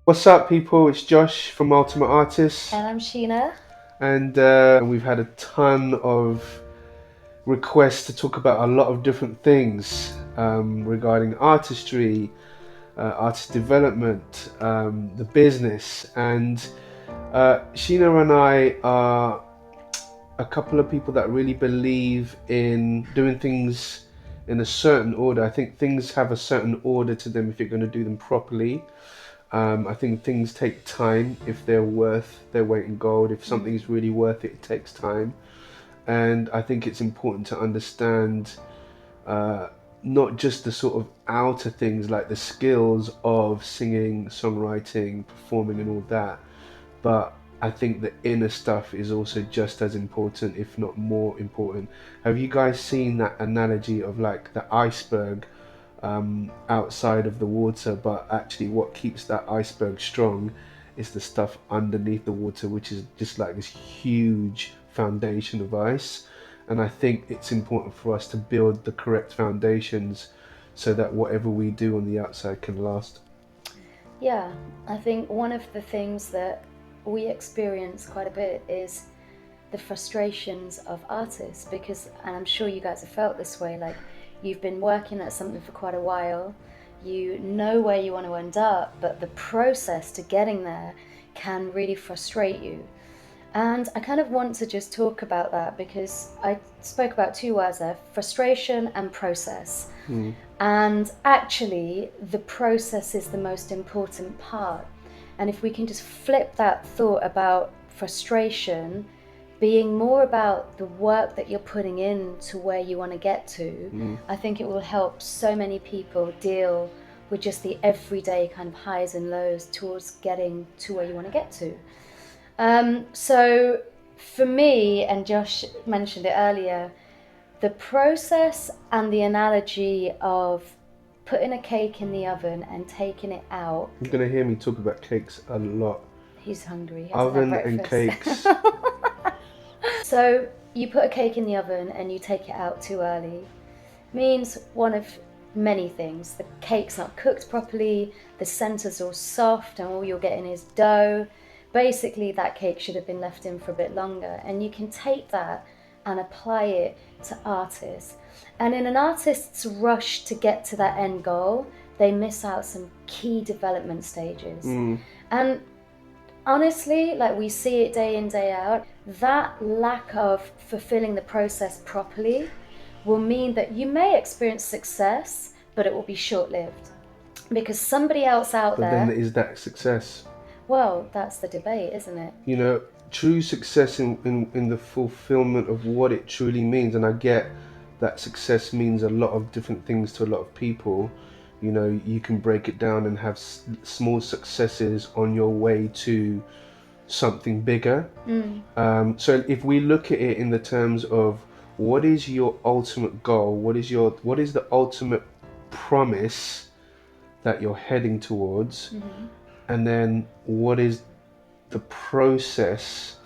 What's up, people? It's Josh from Ultimate Artists, And I'm Sheena. and we've had a ton of requests to talk about a lot of different things regarding artistry, artist development, the business. And Sheena and I are a couple of people that really believe in doing things in a certain order. I think things have a certain order to them if you're going to do them properly. I think things take time if they're worth their weight in gold. If something's really worth it, it takes time. And I think it's important to understand uh, not just the sort of outer things like the skills of singing, songwriting, performing, and all that, but I think the inner stuff is also just as important, if not more important. Have you guys seen that analogy of like the iceberg outside of the water, but actually what keeps that iceberg strong is the stuff underneath the water, which is just like this huge foundation of ice. And I think it's important for us to build the correct foundations so that whatever we do on the outside can last. Yeah, I think one of the things that we experience quite a bit is the frustrations of artists because, and I'm sure you guys have felt this way, like you've been working at something for quite a while, you know where you want to end up, but the process to getting there can really frustrate you. And I kind of want to just talk about that because I spoke about two words there: frustration and process. Mm. And actually, the process is the most important part. And if we can just flip that thought about frustration being more about the work that you're putting in to where you want to get to, Mm. I think it will help so many people deal with just the everyday kind of highs and lows towards getting to where you want to get to. So for me, and Josh mentioned it earlier, the process and the analogy of putting a cake in the oven and taking it out. You're gonna hear me talk about cakes a lot. He's hungry, he hasn't had Oven and breakfast. cakes. So you put a cake in the oven and you take it out too early. Means one of many things. The cake's not cooked properly, the center's all soft, and all you're getting is dough. Basically, that cake should have been left in for a bit longer. And you can take that and apply it to artists. And in an artist's rush to get to that end goal, they miss out some key development stages. Mm. And honestly, like we see it day in, day out, that lack of fulfilling the process properly will mean that you may experience success, but it will be short lived. Because somebody else out But then there, is that success? well, that's the debate, isn't it? You know, true success in the fulfillment of what it truly means. And I get that success means a lot of different things to a lot of people. You know, you can break it down and have small successes on your way to something bigger. Mm. So if we look at it in the terms of what is your ultimate goal, what is the ultimate promise that you're heading towards, Mm-hmm. and then what is the process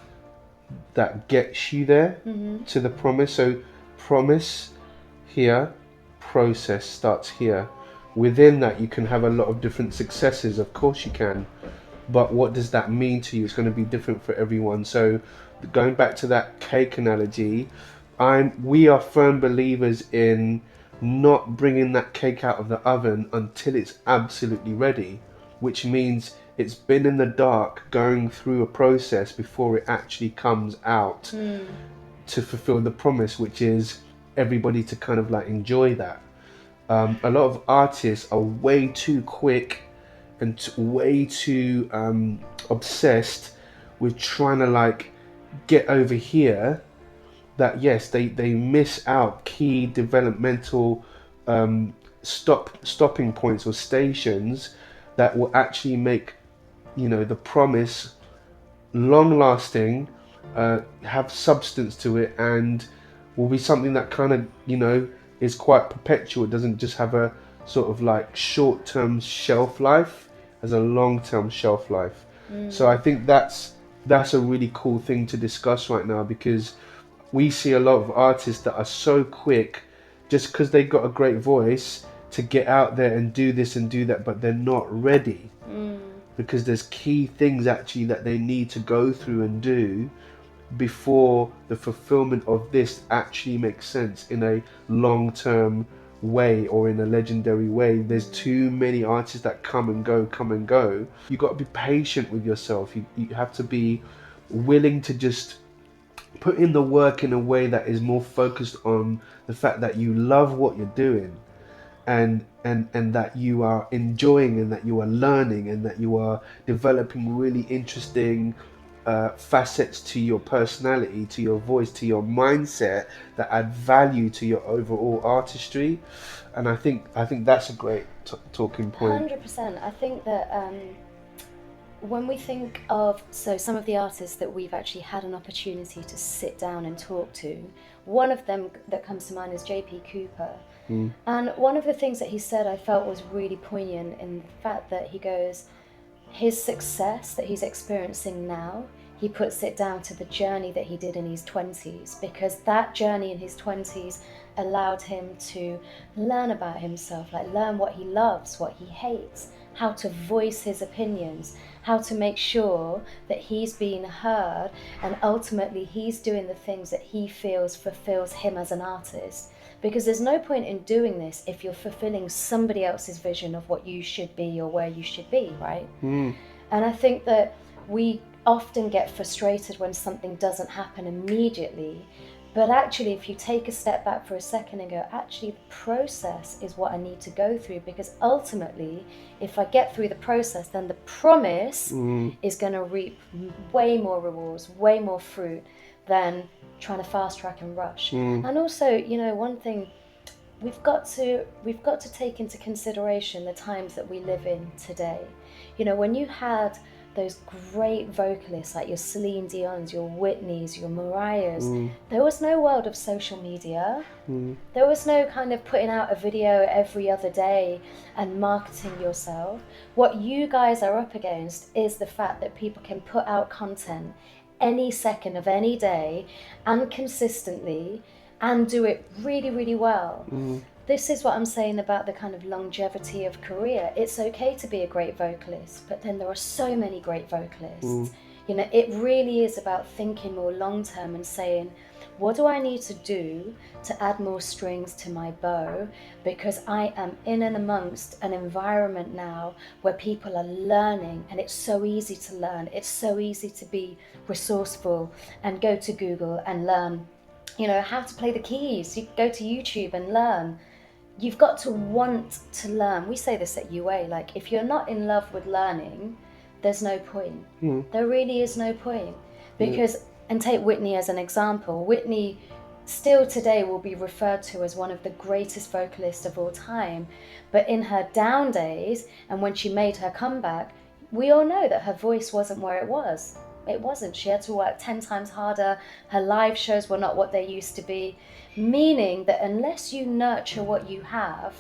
that gets you there Mm-hmm. to the promise. So promise here, process starts here. Within that, you can have a lot of different successes. Of course, you can. But what does that mean to you? It's going to be different for everyone. So, going back to that cake analogy, we are firm believers in not bringing that cake out of the oven until it's absolutely ready, which means it's been in the dark going through a process before it actually comes out Mm. to fulfill the promise, which is everybody to kind of like enjoy that. A lot of artists are way too quick and way too obsessed with trying to like get over here that yes they miss out key developmental stopping points or stations that will actually make the promise long lasting, have substance to it, and will be something that kind of is quite perpetual. It doesn't just have a sort of like short term shelf life, has a long term shelf life. So I Mm. think that's a really cool thing to discuss right now, because we see a lot of artists that are so quick just because they got a great voice to get out there and do this and do that, but they're not ready. Mm. because there's key things actually that they need to go through and do before the fulfillment of this actually makes sense in a long-term way or in a legendary way. There's too many artists that come and go, come and go. You got to be patient with yourself. You have to be willing to just put in the work in a way that is more focused on the fact that you love what you're doing, and that you are enjoying, and that you are learning, and that you are developing really interesting facets to your personality, to your voice, to your mindset, that add value to your overall artistry. And I think that's a great talking point. 100%. I think that when we think of, so some of the artists that we've actually had an opportunity to sit down and talk to, one of them that comes to mind is JP Cooper. And one of the things that he said I felt was really poignant in the fact that he goes, his success that he's experiencing now, he puts it down to the journey that he did in his 20s, because that journey in his 20s allowed him to learn about himself, like learn what he loves, what he hates, how to voice his opinions, how to make sure that he's being heard, and ultimately he's doing the things that he feels fulfills him as an artist. Because there's no point in doing this if you're fulfilling somebody else's vision of what you should be or where you should be, right? And I think that we often get frustrated when something doesn't happen immediately. But actually, if you take a step back for a second and go, actually, the process is what I need to go through, because ultimately, if I get through the process, then the promise is going to reap way more rewards, way more fruit than trying to fast track and rush. And also, you know, one thing we've got to take into consideration the times that we live in today. You know, when you had those great vocalists like your Celine Dion's, your Whitney's, your Mariah's, there was no world of social media. There was no kind of putting out a video every other day and marketing yourself. What you guys are up against is the fact that people can put out content any second of any day and consistently and do it really, really well. This is what I'm saying about the kind of longevity of career. It's okay to be a great vocalist, but then there are so many great vocalists. You know, it really is about thinking more long term and saying, what do I need to do to add more strings to my bow? Because I am in and amongst an environment now where people are learning, and it's so easy to learn. It's so easy to be resourceful and go to Google and learn, you know, how to play the keys. You go to YouTube and learn. You've got to want to learn. We say this at UA, like, if you're not in love with learning, there's no point. There really is no point. Because, and take Whitney as an example, Whitney still today will be referred to as one of the greatest vocalists of all time. But in her down days, and when she made her comeback, we all know that her voice wasn't where it was. It wasn't. She had to work 10 times harder. Her live shows were not what they used to be. Meaning that unless you nurture what you have,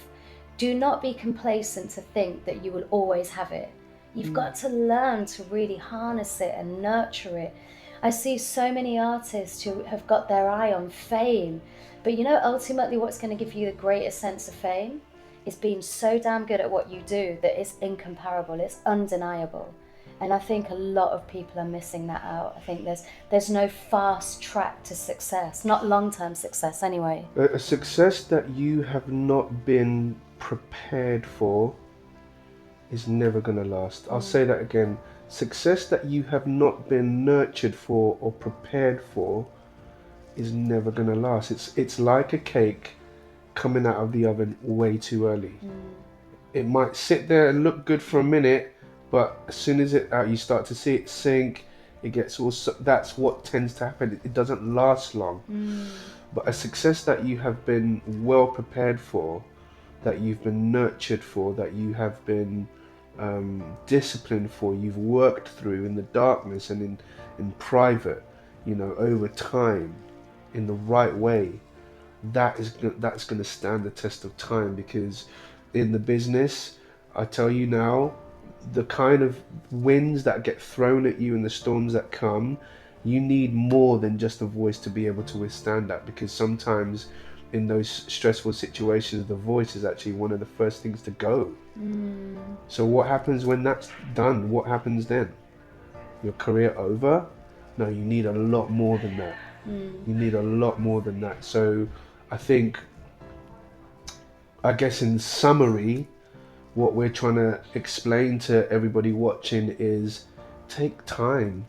do not be complacent to think that you will always have it. You've got to learn to really harness it and nurture it. I see so many artists who have got their eye on fame. But you know, ultimately what's going to give you the greatest sense of fame is being so damn good at what you do that it's incomparable, it's undeniable. And I think a lot of people are missing that out. I think there's no fast track to success, not long-term success anyway. A success that you have not been prepared for is never going to last. I'll say that again. Success that you have not been nurtured for or prepared for is never going to last. It's like a cake coming out of the oven way too early. It might sit there and look good for a minute, but as soon as you start to see it sink, it gets all. That's what tends to happen. It doesn't last long. But a success that you have been well prepared for, that you've been nurtured for, that you have been disciplined for, you've worked through in the darkness and in private, you know, over time, in the right way, that's going to stand the test of time. Because in the business, I tell you now, the kind of winds that get thrown at you and the storms that come, you need more than just a voice to be able to withstand that. Because sometimes in those stressful situations, the voice is actually one of the first things to go. So what happens when that's done? What happens then? Your career over? No, you need a lot more than that. You need a lot more than that. So I think, I guess in summary, what we're trying to explain to everybody watching is take time.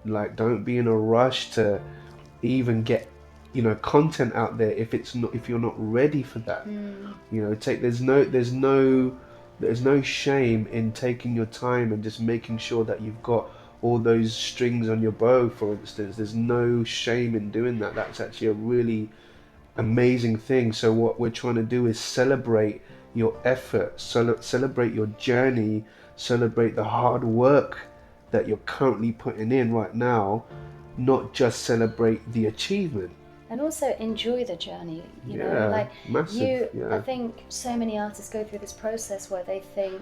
Like, don't be in a rush to even get, content out there if you're not ready for that. Take there's no shame in taking your time and just making sure that you've got all those strings on your bow, for instance. There's no shame in doing that. That's actually a really amazing thing. So what we're trying to do is celebrate your effort, celebrate your journey, celebrate the hard work that you're currently putting in right now, not just celebrate the achievement. And also enjoy the journey, Yeah, massive. I Yeah, think so many artists go through this process where they think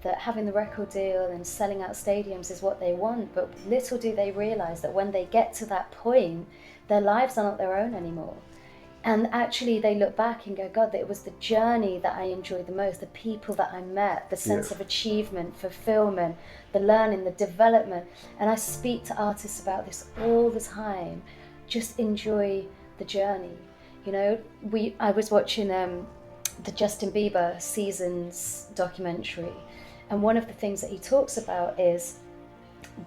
that having the record deal and selling out stadiums is what they want, but little do they realize that when they get to that point, their lives are not their own anymore. And actually they look back and go, God, that it was the journey that I enjoyed the most, the people that I met, the sense of achievement, fulfillment, the learning, the development. And I speak to artists about this all the time. Just enjoy the journey. I was watching the Justin Bieber Seasons documentary, and one of the things that he talks about is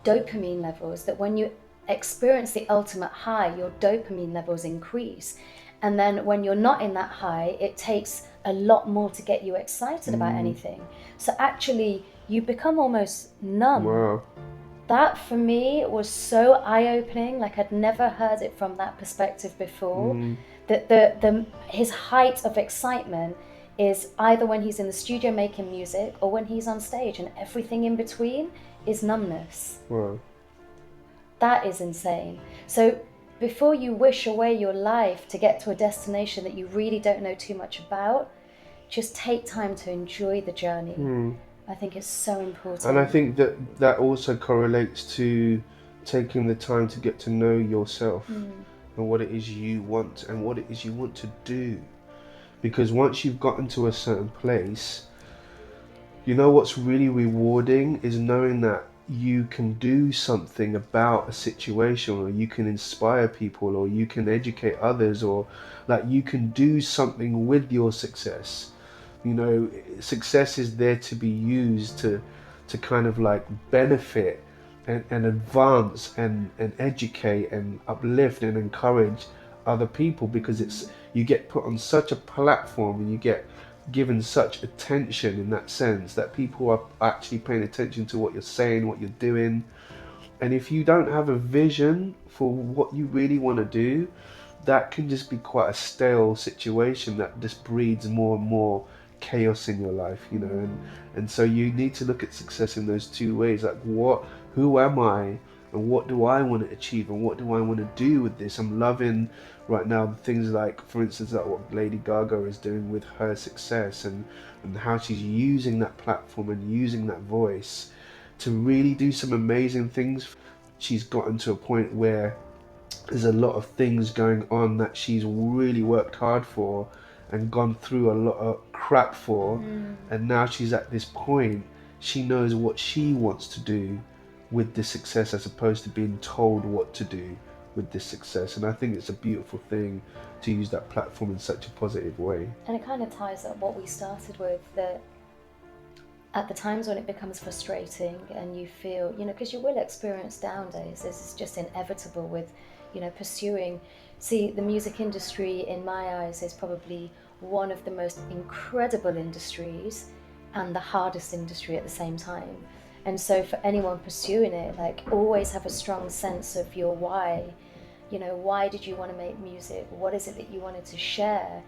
dopamine levels, that when you experience the ultimate high, your dopamine levels increase. And then when you're not in that high, it takes a lot more to get you excited about anything. So actually, you become almost numb. wow. That for me was so eye-opening. Like, I'd never heard it from that perspective before. That his height of excitement is either when he's in the studio making music or when he's on stage, and everything in between is numbness. Wow. That is insane. So before you wish away your life to get to a destination that you really don't know too much about, just take time to enjoy the journey. I think it's so important. And I think that also correlates to taking the time to get to know yourself and what it is you want and what it is you want to do. Because once you've gotten to a certain place, what's really rewarding is knowing that you can do something about a situation, or you can inspire people, or you can educate others, or like you can do something with your success. Success is there to be used to kind of like benefit and advance and educate and uplift and encourage other people, because you get put on such a platform and you get given such attention in that sense that people are actually paying attention to what you're saying, what you're doing. And if you don't have a vision for what you really want to do, that can just be quite a stale situation that just breeds more and more chaos in your life, and so you need to look at success in those two ways, like who am I, and what do I want to achieve, and what do I want to do with this. I'm loving right now the things like, for instance, like what Lady Gaga is doing with her success, and how she's using that platform and using that voice to really do some amazing things. She's gotten to a point where there's a lot of things going on that she's really worked hard for and gone through a lot of crap for, and now she's at this point, she knows what she wants to do with this success, as opposed to being told what to do with this success. And I think it's a beautiful thing to use that platform in such a positive way. And it kind of ties up what we started with, that at the times when it becomes frustrating and you feel, because you will experience down days, this is just inevitable with, pursuing. See, the music industry, in my eyes, is probably one of the most incredible industries and the hardest industry at the same time. And so for anyone pursuing it, like, always have a strong sense of your why. Why did you want to make music? What is it that you wanted to share?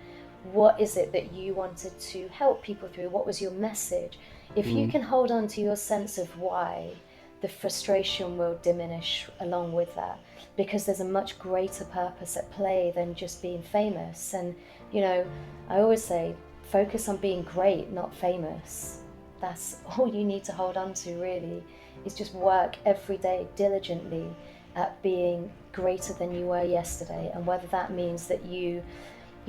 What is it that you wanted to help people through? What was your message? If you can hold on to your sense of why, the frustration will diminish along with that, because there's a much greater purpose at play than just being famous. And I always say, focus on being great, not famous. That's all you need to hold on to, really, is just work every day diligently at being greater than you were yesterday. And whether that means that you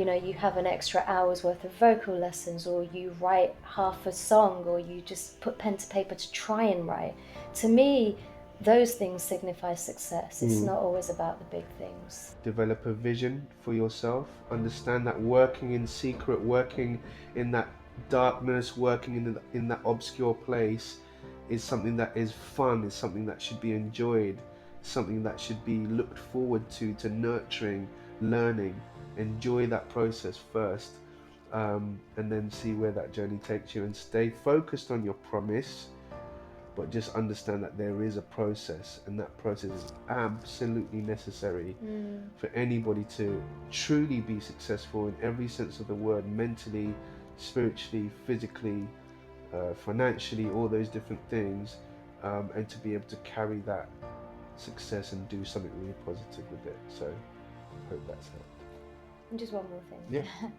you know, you have an extra hour's worth of vocal lessons, or you write half a song, or you just put pen to paper to try and write. To me, those things signify success. It's not always about the big things. Develop a vision for yourself. Understand that working in secret, working in that darkness, working in that obscure place is something that is fun, is something that should be enjoyed, something that should be looked forward to nurturing, learning. Enjoy that process first, and then see where that journey takes you, and stay focused on your promise, but just understand that there is a process, and that process is absolutely necessary for anybody to truly be successful in every sense of the word, mentally, spiritually, physically, financially, all those different things, and to be able to carry that success and do something really positive with it. So I hope that's helped. And just one more thing. Yeah.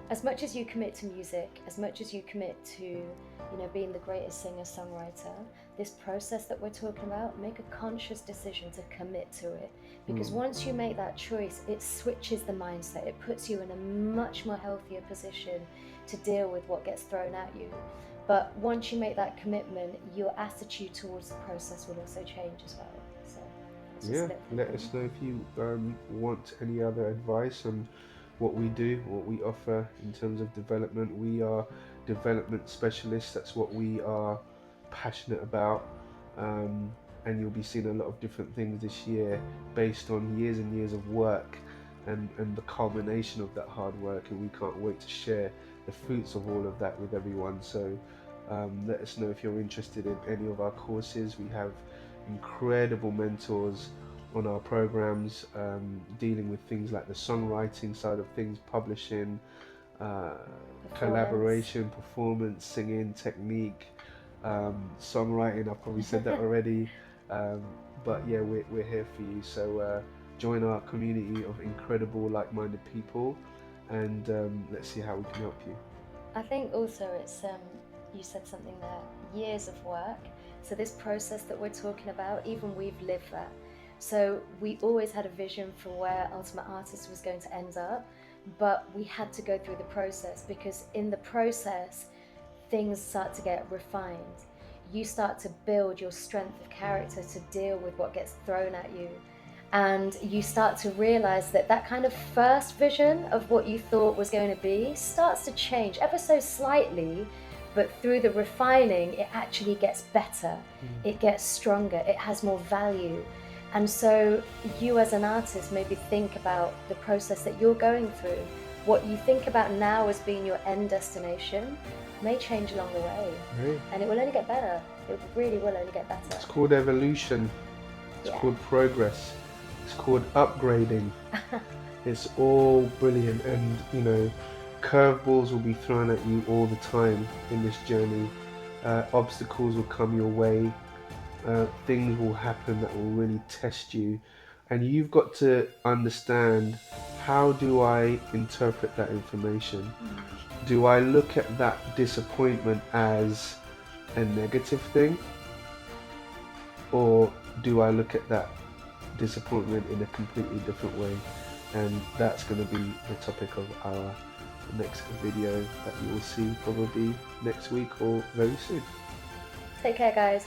As much as you commit to music, as much as you commit to, you know, being the greatest singer-songwriter, this process that we're talking about, make a conscious decision to commit to it. Because once you make that choice, it switches the mindset. It puts you in a much more healthier position to deal with what gets thrown at you. But once you make that commitment, your attitude towards the process will also change as well. So it's just a little Let thing. us know if you want any other advice on what we do, what we offer in terms of development. We are development specialists. That's what we are passionate about. And you'll be seeing a lot of different things this year based on years and years of work and the culmination of that hard work. And we can't wait to share the fruits of all of that with everyone. So let us know if you're interested in any of our courses. We have incredible mentors on our programs, dealing with things like the songwriting side of things, publishing, collaboration, performance, singing, technique, songwriting. I've probably said that already, but yeah, we're here for you. So join our community of incredible, like-minded people, and let's see how we can help you. I think also it's, you said something there, years of work. So this process that we're talking about, even we've lived that. So we always had a vision for where Ultimate Artist was going to end up, but we had to go through the process, because in the process, things start to get refined. You start to build your strength of character to deal with what gets thrown at you. And you start to realize that that kind of first vision of what you thought was going to be starts to change ever so slightly, but through the refining, it actually gets better. It gets stronger, it has more value. And so you as an artist maybe think about the process that you're going through. What you think about now as being your end destination may change along the way. Right. And it will only get better. It really will only get better. It's called evolution. It's called progress. It's called upgrading. It's all brilliant, and you know, curveballs will be thrown at you all the time in this journey. Obstacles will come your way. Things will happen that will really test you, and you've got to understand, how do I interpret that information? Do I look at that disappointment as a negative thing, or do I look at that disappointment in a completely different way? And that's going to be the topic of our next video that you will see probably next week or very soon. Take care, guys.